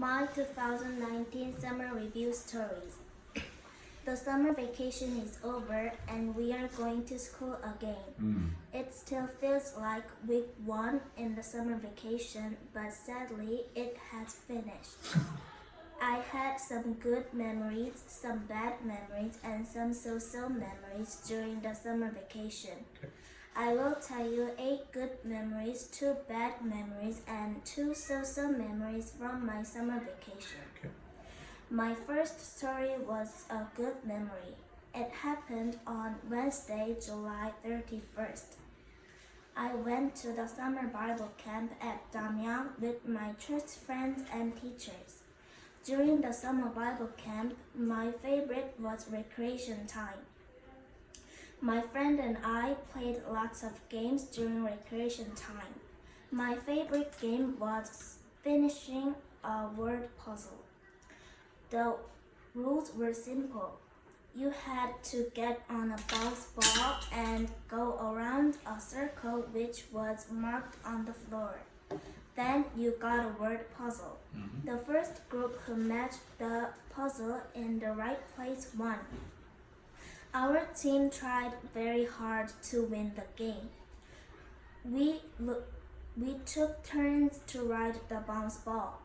My 2019 Summer Review Stories. The summer vacation is over and we are going to school again. It still feels like week 1 in the summer vacation, but sadly it has finished. I had some good memories, some bad memories, and some so-so memories during the summer vacation. I will tell you 8 good memories, 2 bad memories, and 2 so-so memories from my summer vacation. My first story was a good memory. It happened on Wednesday, July 31st. I went to the summer Bible camp at Damyang with my church friends and teachers. During the summer Bible camp, my favorite was recreation time. My friend and I played lots of games during recreation time. My favorite game was finishing a word puzzle. The rules were simple. You had to get on a bounce ball and go around a circle which was marked on the floor. Then you got a word puzzle. The first group who matched the puzzle in the right place won. Our team tried very hard to win the game. We took turns to write the bounce ball.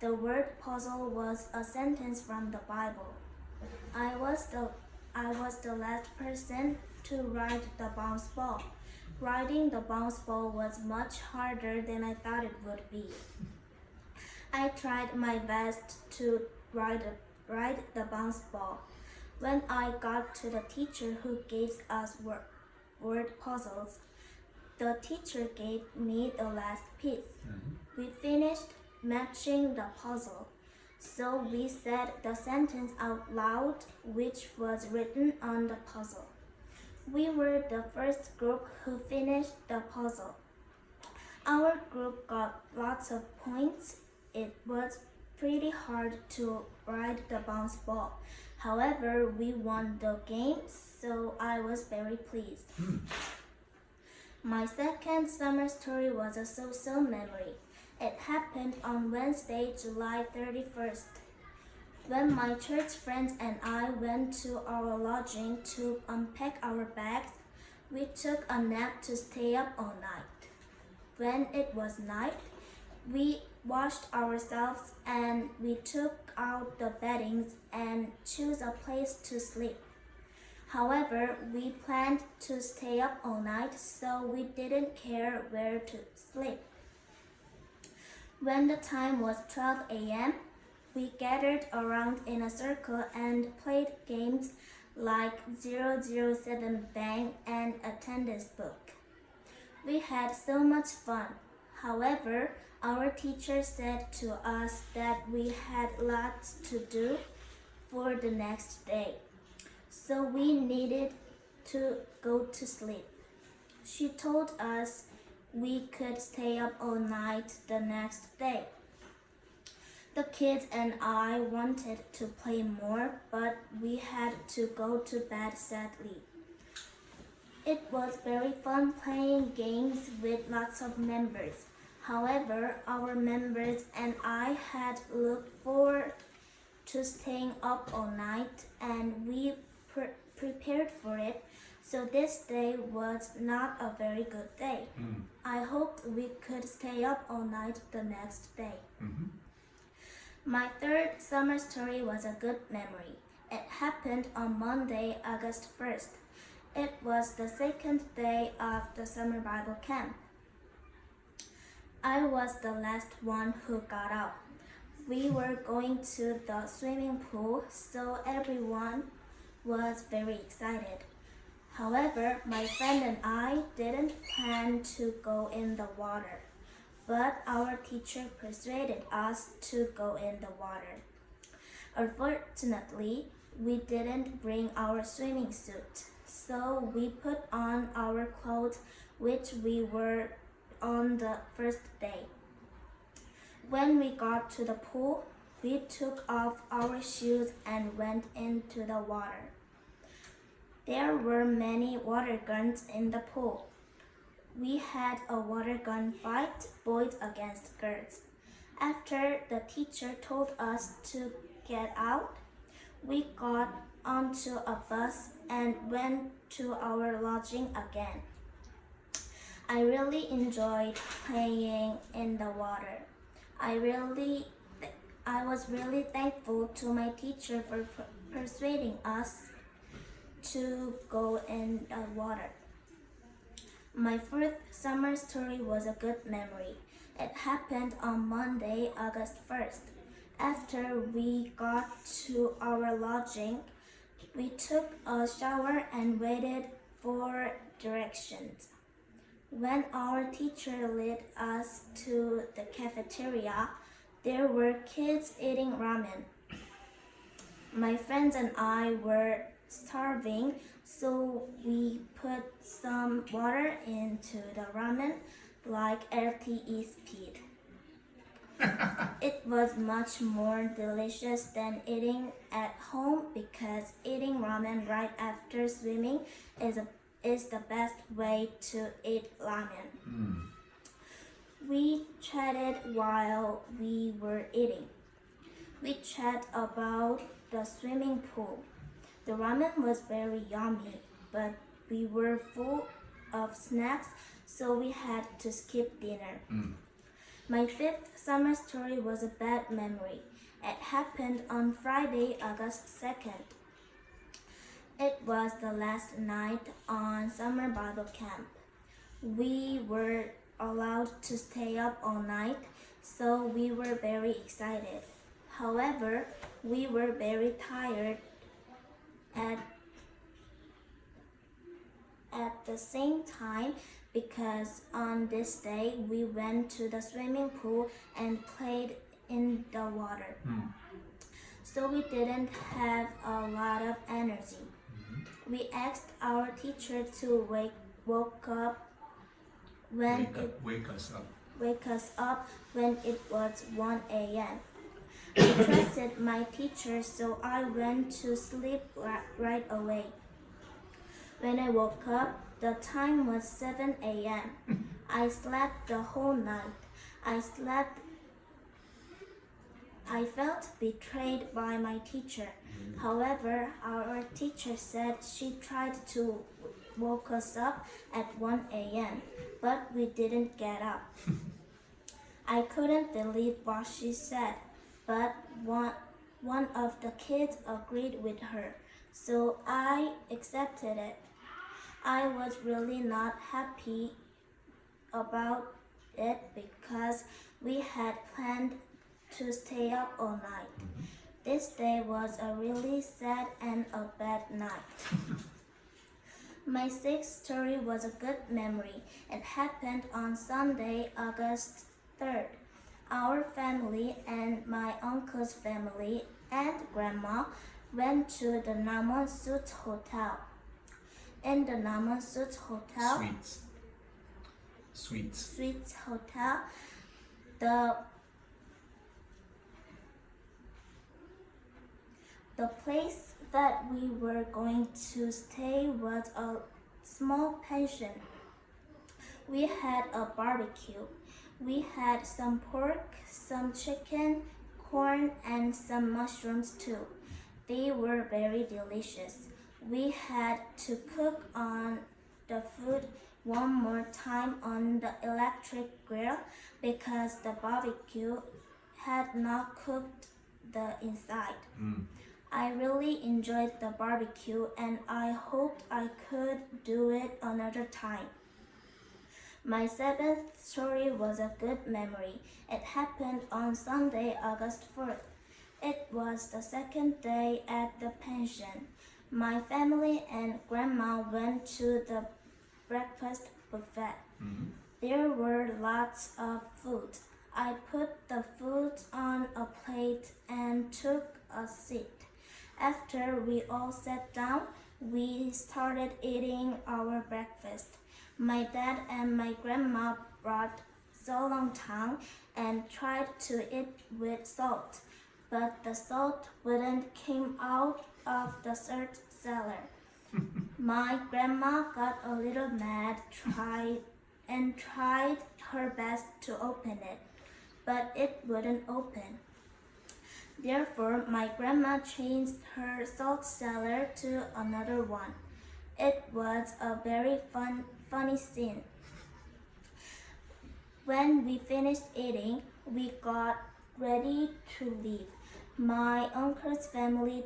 The word puzzle was a sentence from the Bible. I was the last person to write the bounce ball. Writing the bounce ball was much harder than I thought it would be. I tried my best to write the bounce ball. When I got to the teacher who gave us word puzzles, the teacher gave me the last piece. We finished matching the puzzle, so we said the sentence out loud which was written on the puzzle. We were the first group who finished the puzzle. Our group got lots of points. It was pretty hard to write the bounce ball. However, we won the game, so I was very pleased. My second summer story was a so-so memory. It happened on Wednesday, July 31st. When my church friends and I went to our lodging to unpack our bags, we took a nap to stay up all night. When it was night, we washed ourselves and we took out the beddings and chose a place to sleep. However, we planned to stay up all night, so we didn't care where to sleep. When the time was 12 a.m., we gathered around in a circle and played games like 007 Bang and Attendance Book. We had so much fun. However, our teacher said to us that we had lots to do for the next day, so we needed to go to sleep. She told us we could stay up all night the next day. The kids and I wanted to play more, but we had to go to bed sadly. It was very fun playing games with lots of members. However, our members and I had looked forward to staying up all night and we prepared for it, so this day was not a very good day. I hoped we could stay up all night the next day. My third summer story was a good memory. It happened on Monday, August 1st. It was the second day of the summer Bible camp. I was the last one who got up. We were going to the swimming pool, so everyone was very excited. However, my friend and I didn't plan to go in the water, but our teacher persuaded us to go in the water. Unfortunately, we didn't bring our swimming suit, so we put on our clothes which we wore on the first day. When we got to the pool, we took off our shoes and went into the water. There were many water guns in the pool. We had a water gun fight, boys against girls. After the teacher told us to get out, we got onto a bus and went to our lodging again. I really enjoyed playing in the water. I was really thankful to my teacher for persuading us to go in the water. My first summer story was a good memory. It happened on Monday, August 1st. After we got to our lodging, we took a shower and waited for directions. When our teacher led us to the cafeteria, there were kids eating ramen. My friends and I were starving, so we put some water into the ramen like LTE speed. It was much more delicious than eating at home because eating ramen right after swimming is the best way to eat ramen. We chatted while we were eating. We chatted about the swimming pool. The ramen was very yummy, but we were full of snacks, so we had to skip dinner. My fifth summer story was a bad memory. It happened on Friday, August 2nd. It was the last night on summer Bible camp. We were allowed to stay up all night, so we were very excited. However, we were very tired at the same time because on this day we went to the swimming pool and played in the water. So we didn't have a lot of energy. We asked our teacher to wake us up when it was 1 a.m. I trusted my teacher, so I went to sleep right away. When I woke up, the time was 7 a.m. I slept the whole night. I felt betrayed by my teacher. However, our teacher said she tried to wake us up at 1 a.m., but we didn't get up. I couldn't believe what she said, but one of the kids agreed with her, so I accepted it. I was really not happy about it because we had planned to stay up all night. This day was a really sad and a bad night. My sixth story was a good memory. It happened on Sunday, August 3rd. Our family and my uncle's family and grandma went to the Namon Suits Hotel. In the Namon Suits Hotel, Suites Hotel, the place that we were going to stay was a small pension. We had a barbecue. We had some pork, some chicken, corn, and some mushrooms too. They were very delicious. We had to cook on the food one more time on the electric grill because the barbecue had not cooked the inside. I really enjoyed the barbecue and I hoped I could do it another time. My seventh story was a good memory. It happened on Sunday, August 4th. It was the second day at the pension. My family and grandma went to the breakfast buffet. There were lots of food. I put the food on a plate and took a seat. After we all sat down, we started eating our breakfast. My dad and my grandma brought solongtang and tried to eat with salt, but the salt wouldn't come out of the salt cellar. My grandma got a little mad and tried her best to open it, but it wouldn't open. Therefore, my grandma changed her salt cellar to another one. It was a very funny scene. When we finished eating, we got ready to leave. My uncle's family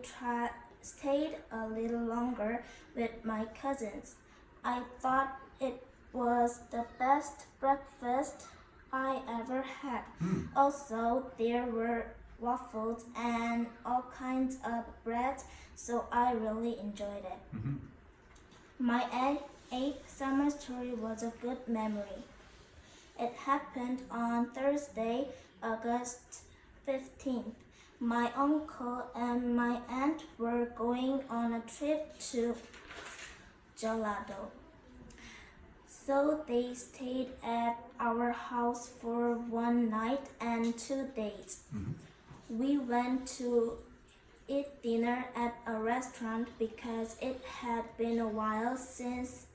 stayed a little longer with my cousins. I thought it was the best breakfast I ever had. Also, there were waffles and all kinds of bread, so I really enjoyed it. My eighth summer story was a good memory. It happened on Thursday, August 15th. My uncle and my aunt were going on a trip to Gelado. So they stayed at our house for one night and 2 days. We went to eat dinner at a restaurant because it had been a while since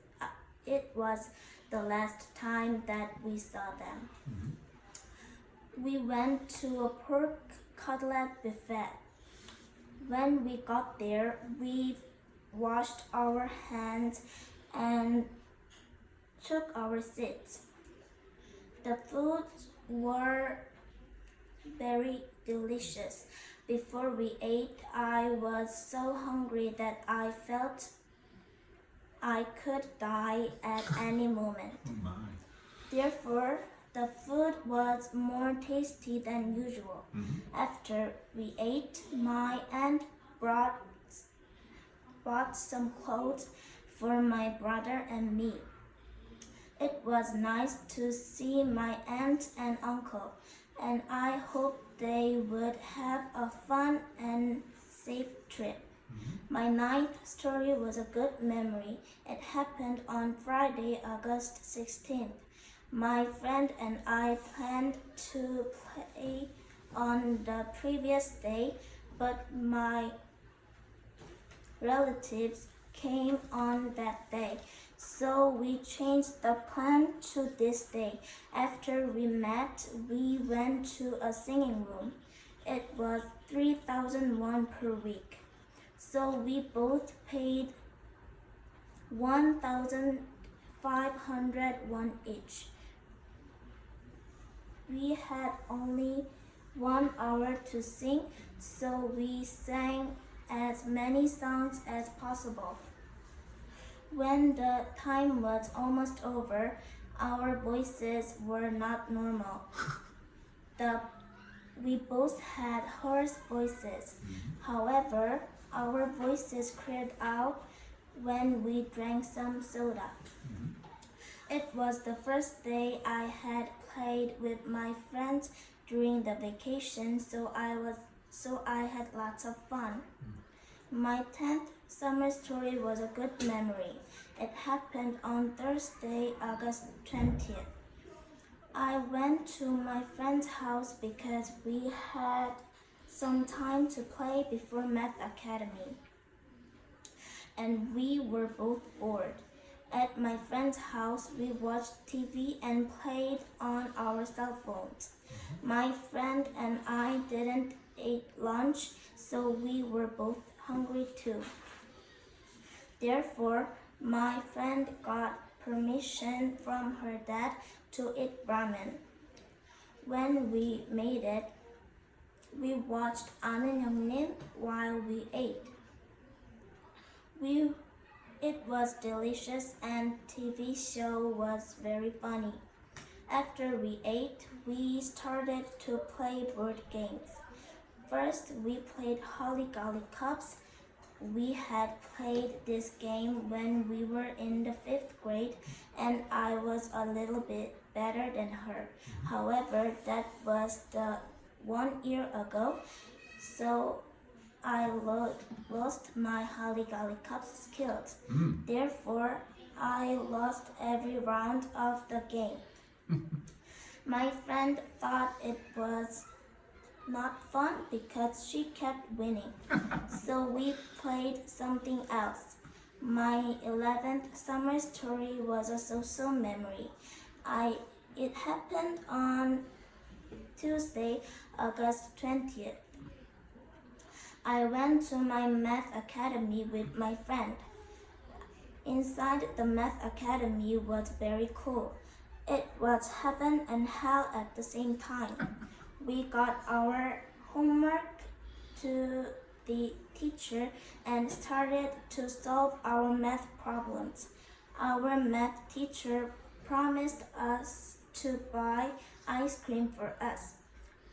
it was the last time that we saw them. We went to a pork cutlet buffet. When we got there, we washed our hands and took our seats. The foods were very delicious. Before we ate, I was so hungry that I felt I could die at any moment. Oh my. Therefore, the food was more tasty than usual. After we ate, my aunt bought some clothes for my brother and me. It was nice to see my aunt and uncle, and I hoped they would have a fun and safe trip. My ninth story was a good memory. It happened on Friday, August 16th. My friend and I planned to play on the previous day, but my relatives came on that day, so we changed the plan to this day. After we met, we went to a singing room. It was 3,000 won per week, so we both paid 1,500 won each. We had only 1 hour to sing, so we sang as many songs as possible. When the time was almost over, our voices were not normal. We both had hoarse voices. However, our voices cleared out when we drank some soda. It was the first day I had played with my friends during the vacation, so I had lots of fun. My 10th summer story was a good memory. It happened on Thursday, August 20th. I went to my friend's house because we had some time to play before Math Academy, and we were both bored. At my friend's house, we watched TV and played on our cell phones. My friend and I didn't eat lunch, so we were both hungry too. Therefore, my friend got permission from her dad to eat ramen. When we made it, we watched 아는 형님 while we ate. It was delicious and TV show was very funny. After we ate, we started to play board games. First, we played Holly Golly Cups. We had played this game when we were in the 5th grade, and I was a little bit better than her. However, that was the 1 year ago, so I lost my Holly Golly Cups skills. Therefore, I lost every round of the game. My friend thought it was not fun because she kept winning, so we played something else. My 11th summer story was a so-so memory. It happened on Tuesday, August 20th. I went to my math academy with my friend. Inside the math academy was very cool. It was heaven and hell at the same time. We got our homework to the teacher and started to solve our math problems. Our math teacher promised us to buy ice cream for us.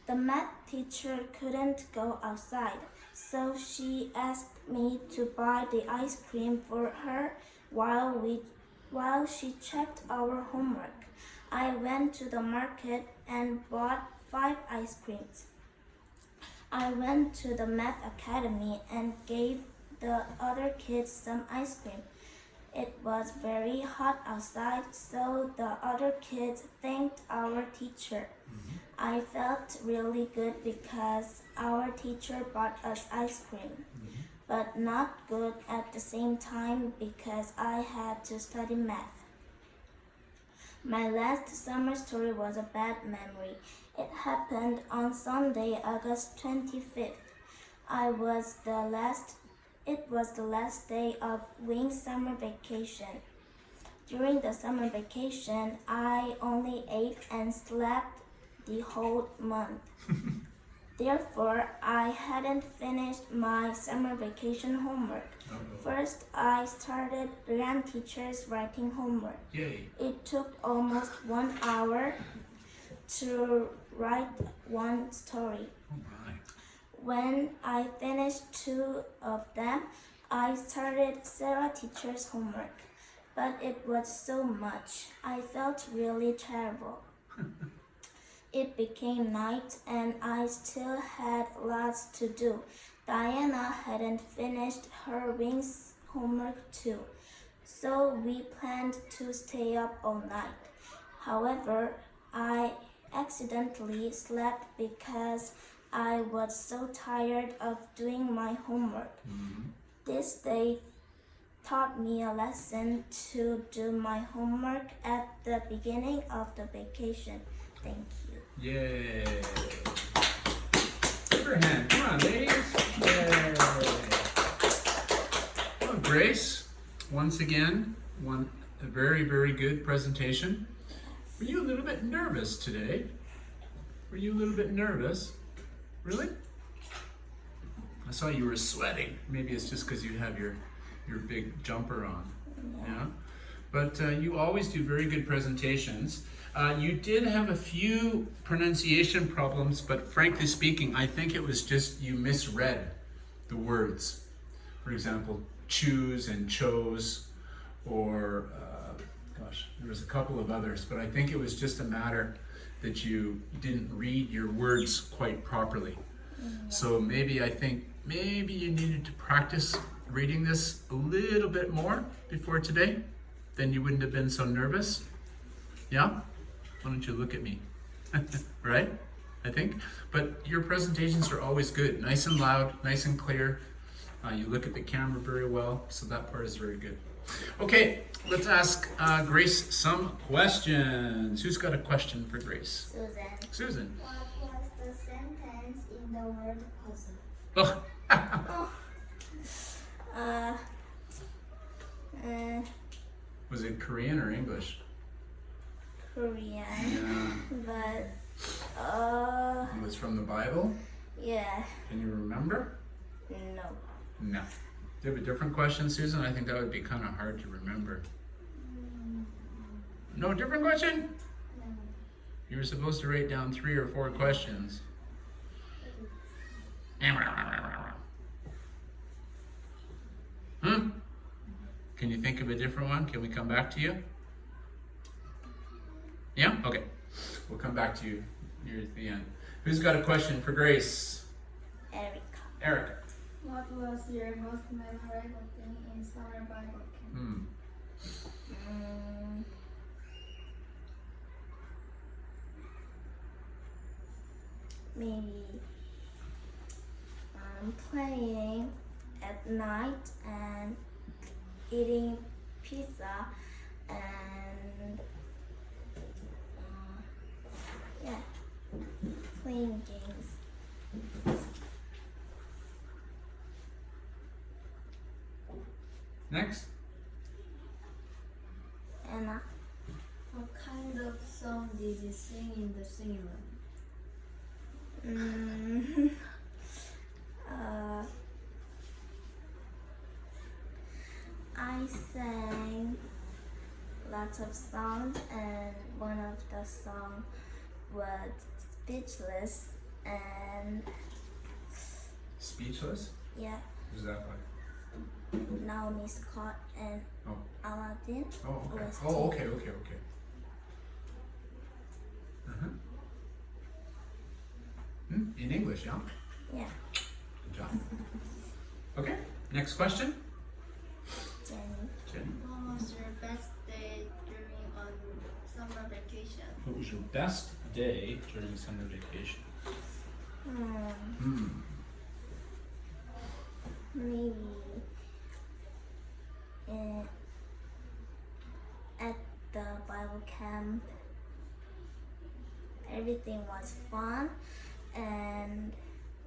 The math teacher couldn't go outside, so she asked me to buy the ice cream for her while she checked our homework. I went to the market and bought 5 ice creams. I went to the math academy and gave the other kids some ice cream. It was very hot outside, so the other kids thanked our teacher. I felt really good because our teacher bought us ice cream, but not good at the same time because I had to study math. My last summer story was a bad memory. It happened on Sunday, August 25th. It was the last day of Wing's summer vacation. During the summer vacation, I only ate and slept the whole month. Therefore, I hadn't finished my summer vacation homework. First, I started Ryan teacher's writing homework. Yay. It took almost 1 hour to write one story. Oh my. When I finished 2 of them, I started Sarah teacher's homework. But it was so much. I felt really terrible. It became night and I still had lots to do. Diana hadn't finished her Wings homework too, so we planned to stay up all night. However, I accidentally slept because I was so tired of doing my homework. This day taught me a lesson to do my homework at the beginning of the vacation. Thank you. Yay. Give her a hand. Come on, ladies. Yay. Well, Grace, once again, a very, very good presentation. Were you a little bit nervous today? Were you a little bit nervous? Really? I saw you were sweating. Maybe it's just because you have your big jumper on. Yeah. But you always do very good presentations. You did have a few pronunciation problems, but frankly speaking, I think it was just you misread the words. For example, choose and chose, or there was a couple of others, but I think it was just a matter that you didn't read your words quite properly. So maybe you needed to practice reading this a little bit more before today, then you wouldn't have been so nervous. Yeah? Why don't you look at me? Right? I think. But your presentations are always good. Nice and loud, nice and clear. You look at the camera very well, so that part is very good. Okay, let's ask Grace some questions. Who's got a question for Grace? Susan. What was the sentence in the word puzzle? Was it Korean or English? Korean. Yeah. But It was from the Bible? yeah. Can you remember? No. No. Do you have a different question, Susan? I think that would be kind of hard to remember. No different question? No. You were supposed to write down 3 or 4 questions. Can you think of a different one? Can we come back to you? Yeah? Okay. We'll come back to you near the end. Who's got a question for Grace? Erica. What was your most memorable thing in summer Bible camp? Maybe playing at night and eating pizza and playing games. Next. Anna. What kind of song did you sing in the singing room? I sang lots of songs, and one of the songs was Speechless, and Speechless? yeah, Who's that by? Naomi Scott and Oh. Aladdin. Oh, okay. OST. Oh, okay. Uh-huh. In English, yeah? Yeah, Good job. Okay, next question. Jenny. Jenny. What was your best day during on summer vacation? What was your best day during summer vacation? Maybe at the Bible camp, everything was fun, and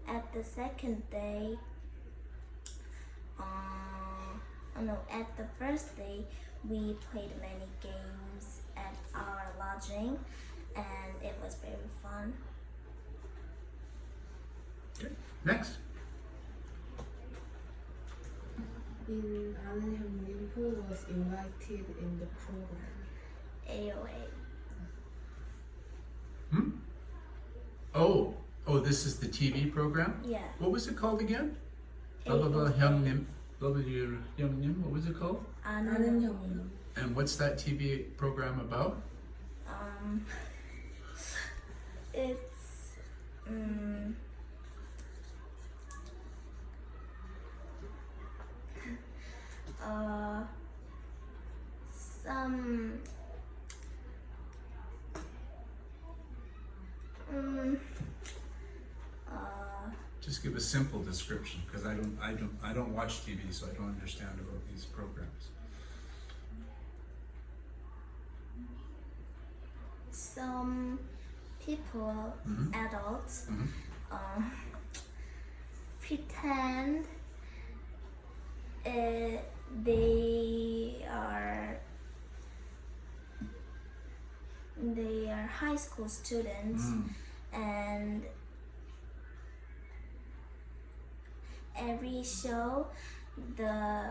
at the second day, at the first day, we played many games at our lodging, and it was very fun. Okay, next. In Allenham, who was invited in the program? AOA. Oh, this is the TV program? Yeah. What was it called again? AOA. 형님. 형님, what was it called? 아는 And what's that TV program about? It's some Just give a simple description, because I don't watch TV, so I don't understand about these programs. some people, adults, pretend they are high school students, and every show the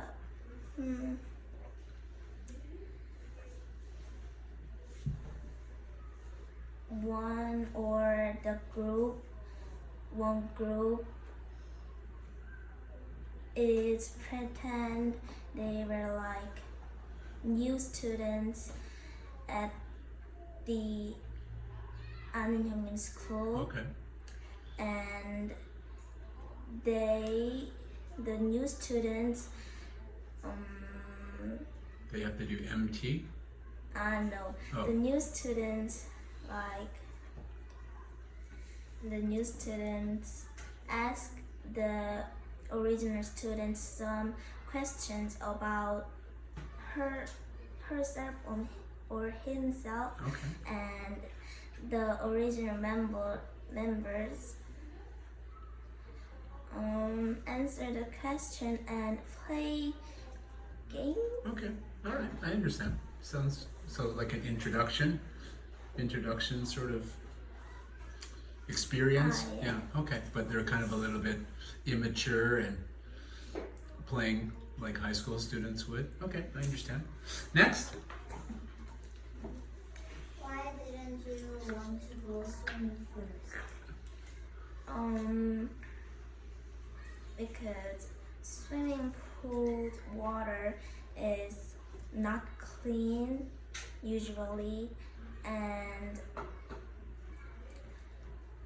one group is pretend they were like new students at the 아는 형님 school. Okay. And the new students, They have to do MT? no, Oh. the new students ask the original students some questions about herself or himself, Okay. and the original members answer the question and play games. Okay. All right. I understand. Sounds so like an introduction sort of experience. Yeah. Okay. But they're kind of a little bit immature and playing like high school students would. Okay. I understand. Next. Why didn't you want to go swimming first? Because swimming pool water is not clean usually, and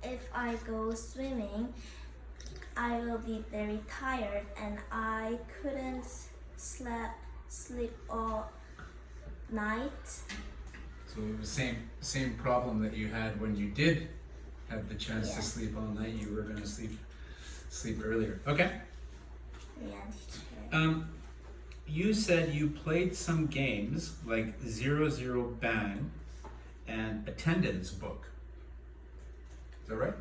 if I go swimming, I will be very tired and I couldn't sleep all night. So it was same problem that you had when you did have the chance to Yeah. sleep all night. You were going to sleep earlier. Okay. Yeah, teacher. You said you played some games like 00 Bang and Attendance Book. Is that right?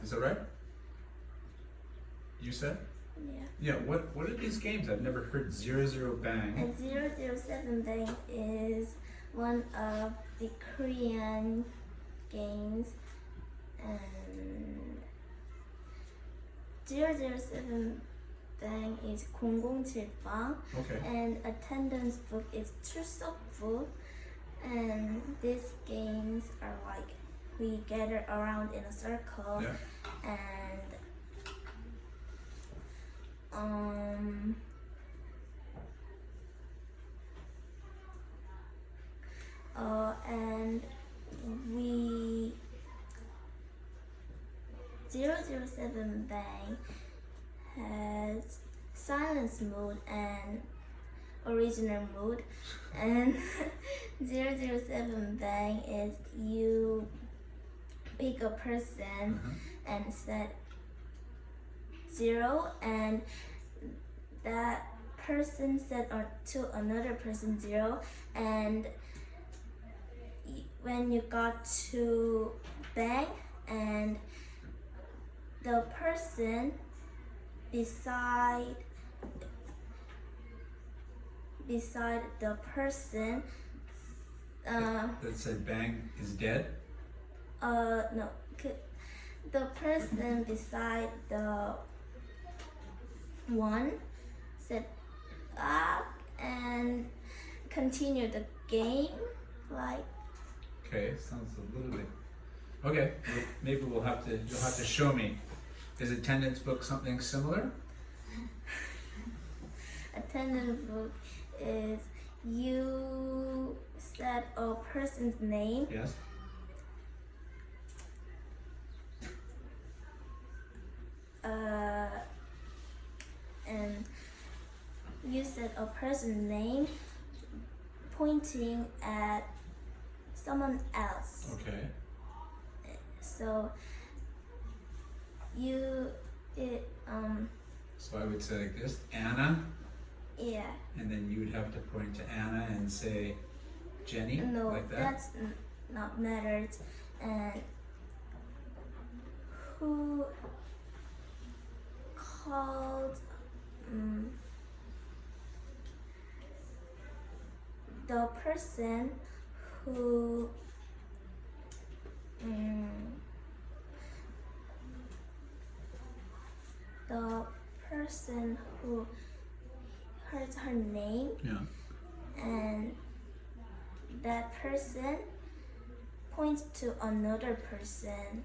Is that right? You said? Yeah. Yeah, what are these games? I've never heard 00 Bang. And 007 Bang is one of the Korean games, and 007 Bang is 007방, Okay. and attendance book is 출석부, and these games are like we gather around in a circle, Yeah. and and we 007 Bang has silence mode and original mode, and 007 Bang is you pick a person and set 0, and that person set to another person 0, and when you got to Bang, and the person beside the person That said Bang is dead? no, the person beside the one said up and continue the game, like Okay, sounds a little bit. Okay, well, maybe you'll have to show me. Is attendance book something similar? attendance book is you set a person's name, Yes. and you set a person's name pointing at someone else. Okay. So So I would say like this, Anna, yeah. and then you would have to point to Anna and say Jenny, No, like that. that's not mattered. And who called the person who heard her name, Yeah. and that person points to another person.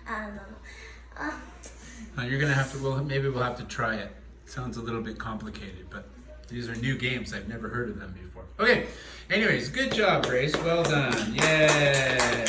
I don't know. You're gonna have to. Well, maybe we'll have to try it. Sounds a little bit complicated, but these are new games. I've never heard of them before. Okay. Anyways, good job, Grace. Well done. Yay.